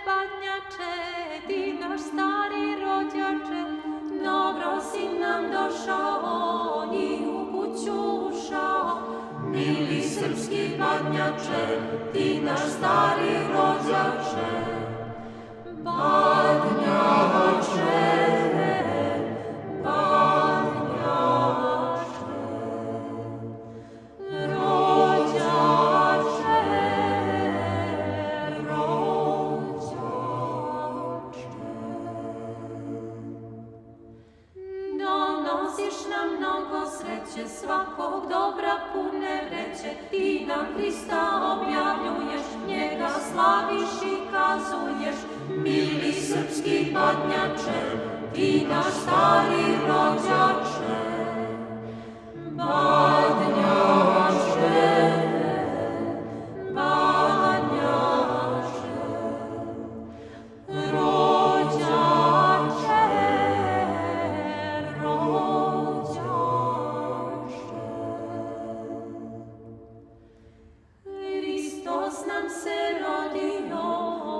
badnjače, ti naš stari rođače, dobro si nam došao i u kuću ušao. Mili srpski badnjače, ti naš stari rođače, badnjače. Donosiš nam mnogo sreće, svakog dobra pune vreće, ti nam Hrista objavljuješ, njega slaviš i kazuješ. Mili srpski badnjače, ti naš stari rođače, badnjače. Nam se rodio,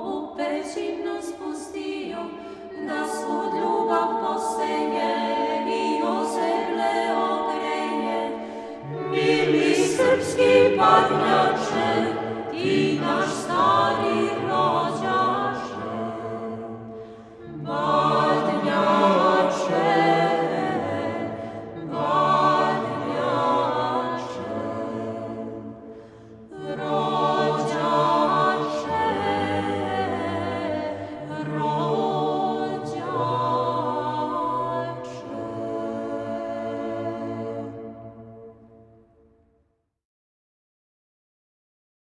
u pećinu spustio, da svud ljubav poseje i ozemlje ogreje. Mili srpski badnjače,